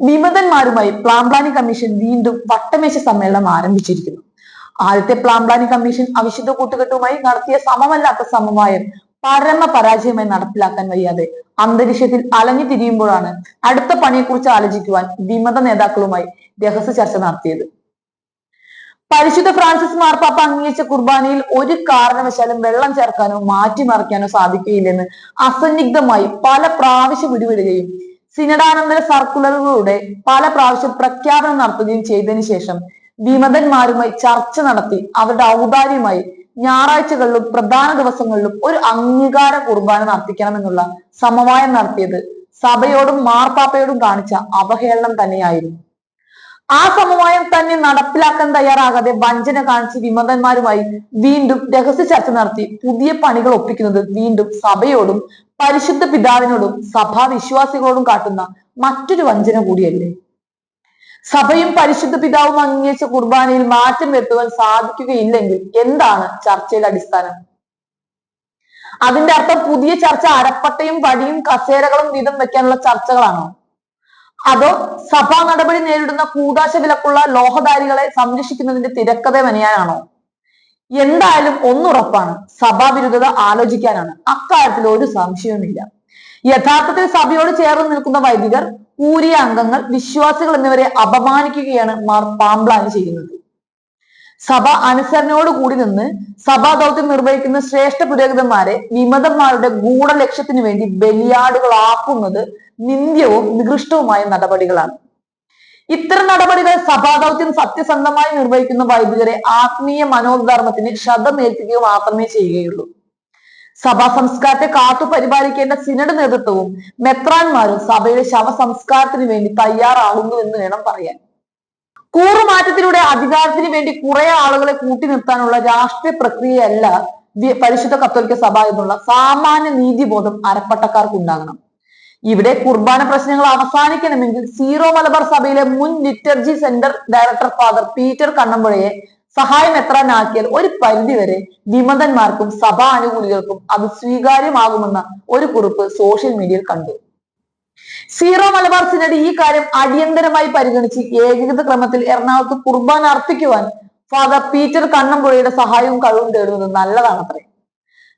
വിമതന്മാരുമായി plan commission വീണ്ടും വട്ടമേശ സമ്മേളനം ആരംഭിച്ചിരിക്കുന്നു. ആദ്യത്തെ പ്ലാൻ കമ്മീഷൻ അവിശുദ്ധ കൂട്ടുകെട്ടുമായി നടത്തിയ സമമല്ലാത്ത സമവായം പരാജയമായി നടപ്പിലാക്കാൻ വയ്യാതെ അന്തരീക്ഷത്തിൽ അലഞ്ഞു തിരിയുമ്പോഴാണ് അടുത്ത പണിയെക്കുറിച്ച് ആലോചിക്കുവാൻ വിമത നേതാക്കളുമായി രഹസ്യ ചർച്ച നടത്തിയത്. പരിശുദ്ധ ഫ്രാൻസിസ് മാർപ്പാപ്പ അംഗീകരിച്ച കുർബാനയിൽ ഒരു കാരണവശാലും വെള്ളം ചേർക്കാനോ മാറ്റിമറിക്കാനോ സാധിക്കുകയില്ലെന്ന് അസന്നിഗ്ധമായി പല പ്രാവശ്യം വിടുവിടുകയും സിനഡാനന്തര സർക്കുലറുകളുടെ പല പ്രാവശ്യം പ്രഖ്യാപനം നടത്തുകയും ചെയ്തതിനു ശേഷം വിമതന്മാരുമായി ചർച്ച നടത്തി അവരുടെ ഔദാര്യമായി ഞായറാഴ്ചകളിലും പ്രധാന ദിവസങ്ങളിലും ഒരു അംഗീകാര കുർബാന നടത്തിക്കണമെന്നുള്ള സമവായം നടത്തിയത് സഭയോടും മാർപ്പാപ്പയോടും കാണിച്ച അവഹേളനം തന്നെയായിരുന്നു. ആ സമവായം തന്നെ നടപ്പിലാക്കാൻ തയ്യാറാകാതെ വഞ്ചന കാണിച്ച് വിമതന്മാരുമായി വീണ്ടും രഹസ്യ ചർച്ച നടത്തി പുതിയ പണികൾ ഒപ്പിക്കുന്നത് വീണ്ടും സഭയോടും പരിശുദ്ധ പിതാവിനോടും സഭാ വിശ്വാസികളോടും കാട്ടുന്ന മറ്റൊരു വഞ്ചന കൂടിയല്ലേ? സഭയും പരിശുദ്ധ പിതാവും അംഗീകരിച്ച കുർബാനയിൽ മാറ്റം വരുത്തുവാൻ സാധിക്കുകയില്ലെങ്കിൽ എന്താണ് ചർച്ചയുടെ അടിസ്ഥാനം? അതിന്റെ അർത്ഥം പുതിയ ചർച്ച അരപ്പട്ടയും വടിയും കസേരകളും വീതം വെക്കാനുള്ള ചർച്ചകളാണോ? അതോ സഭാ നടപടി നേരിടുന്ന കൂതാശ വിലക്കുള്ള ലോഹധാരികളെ സംരക്ഷിക്കുന്നതിന്റെ തിരക്കഥ മെനയാനാണോ? എന്തായാലും ഒന്നുറപ്പാണ്, സഭാവിരുദ്ധത ആലോചിക്കാനാണ്. അക്കാര്യത്തിൽ ഒരു സംശയവുമില്ല. യഥാർത്ഥത്തിൽ സഭയോട് ചേർന്ന് നിൽക്കുന്ന വൈദികർ, കൂരിയ അംഗങ്ങൾ, വിശ്വാസികൾ എന്നിവരെ അപമാനിക്കുകയാണ് മാർ പാംബ്ലാനി ചെയ്യുന്നത്. സഭ അനുസരണയോട് കൂടി നിന്ന് സഭാ ദൗത്യം നിർവഹിക്കുന്ന ശ്രേഷ്ഠ പുരോഹിതന്മാരെ വിമതന്മാരുടെ ഗൂഢലക്ഷ്യത്തിനു വേണ്ടി ബലിയാടുകളാക്കുന്നത് നിന്ദ്യവും നികൃഷ്ടവുമായ നടപടികളാണ്. ഇത്തരം നടപടികൾ സഭാദൗത്യം സത്യസന്ധമായി നിർവഹിക്കുന്ന വൈദികരെ ആത്മീയ മനോധർമ്മത്തിന് ക്ഷതമേൽപ്പിക്കുക മാത്രമേ ചെയ്യുകയുള്ളൂ. സഭാ സംസ്കാരത്തെ കാത്തു പരിപാലിക്കേണ്ട സിനഡ് നേതൃത്വവും മെത്രാന്മാരും സഭയുടെ ശവസംസ്കാരത്തിന് വേണ്ടി തയ്യാറാകുന്നുവെന്ന് വേണം പറയാൻ. കൂറുമാറ്റത്തിലൂടെ അധികാരത്തിന് വേണ്ടി കുറെ ആളുകളെ കൂട്ടി നിർത്താനുള്ള രാഷ്ട്രീയ പ്രക്രിയയല്ല പരിശുദ്ധ കത്തോലിക്ക സഭ എന്നുള്ള സാമാന്യ നീതിബോധം അരപ്പട്ടക്കാർക്ക് ഉണ്ടാകണം. ഇവിടെ കുർബാന പ്രശ്നങ്ങൾ അവസാനിക്കണമെങ്കിൽ സീറോ മലബാർ സഭയിലെ മുൻ liturgy centre director father Peter കണ്ണമ്പുഴയെ സഹായം എത്രാനാക്കിയാൽ ഒരു പരിധിവരെ വിമതന്മാർക്കും സഭാ അനുകൂലികൾക്കും അത് സ്വീകാര്യമാകുമെന്ന ഒരു കുറിപ്പ് സോഷ്യൽ മീഡിയയിൽ കണ്ടു. സീറോ മലബാർ സിനഡ് ഈ കാര്യം അടിയന്തരമായി പരിഗണിച്ച് ഏകീകൃത ക്രമത്തിൽ എറണാകുളത്ത് കുർബാന അർപ്പിക്കുവാൻ ഫാദർ പീറ്റർ കണ്ണമ്പുഴയുടെ സഹായവും കഴിവും തേടുന്നത് നല്ലതാണത്രേ.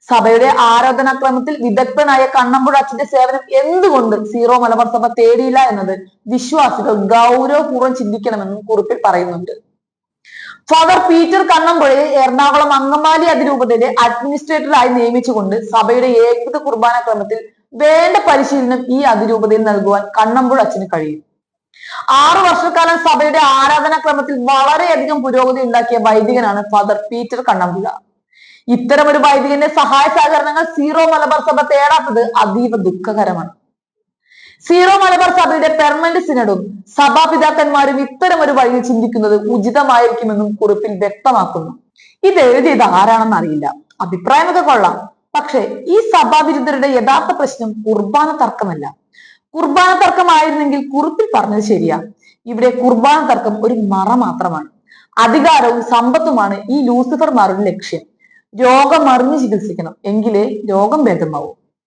സഭയുടെ ആരാധനാക്രമത്തിൽ വിദഗ്ധനായ കണ്ണമ്പുഴ അച്ഛന്റെ സേവനം എന്തുകൊണ്ട് സീറോ മലബാർ സഭ തേടിയില്ല എന്നത് വിശ്വാസികൾ ഗൗരവപൂർവ്വം ചിന്തിക്കണമെന്നും കുറിപ്പിൽ പറയുന്നുണ്ട്. ഫാദർ പീറ്റർ കണ്ണമ്പുഴയെ എറണാകുളം അങ്കമാലി അതിരൂപതയുടെ അഡ്മിനിസ്ട്രേറ്ററായി നിയമിച്ചുകൊണ്ട് സഭയുടെ ഏകീകൃത കുർബാന ക്രമത്തിൽ വേണ്ട പരിശീലനം ഈ അതിരൂപതയിൽ നൽകുവാൻ കണ്ണമ്പുഴ അച്ഛന് കഴിയും. 6 വർഷക്കാലം സഭയുടെ ആരാധനാക്രമത്തിൽ വളരെയധികം പുരോഗതി ഉണ്ടാക്കിയ വൈദികനാണ് ഫാദർ പീറ്റർ കണ്ണമ്പുഴ. ഇത്തരം ഒരു വൈദികന്റെ സഹായ സഹകരണങ്ങൾ സീറോ മലബാർ സഭ തേടാത്തത് അതീവ ദുഃഖകരമാണ്. സീറോ മലബാർ സഭയുടെ പെർമനന്റ് സിനഡും സഭാപിതാക്കന്മാരും ഇത്തരം ഒരു വഴിയിൽ ചിന്തിക്കുന്നത് ഉചിതമായിരിക്കുമെന്നും കുറിപ്പിൽ വ്യക്തമാക്കുന്നു. ഇത് എഴുതിയത് ആരാണെന്ന് അറിയില്ല, അഭിപ്രായമൊക്കെ കൊള്ളാം. പക്ഷെ ഈ സഭാവിരുദ്ധരുടെ യഥാർത്ഥ പ്രശ്നം കുർബാന തർക്കമല്ല. കുർബാന തർക്കമായിരുന്നെങ്കിൽ കുറിപ്പിൽ പറഞ്ഞത് ശരിയാ. ഇവിടെ കുർബാന തർക്കം ഒരു മറ മാത്രമാണ്. അധികാരവും സമ്പത്തുമാണ് ഈ ലൂസിഫർമാരുടെ ലക്ഷ്യം. രോഗം അറിഞ്ഞ് ചികിത്സിക്കണം, എങ്കിലേ രോഗം ഭേദമാവും.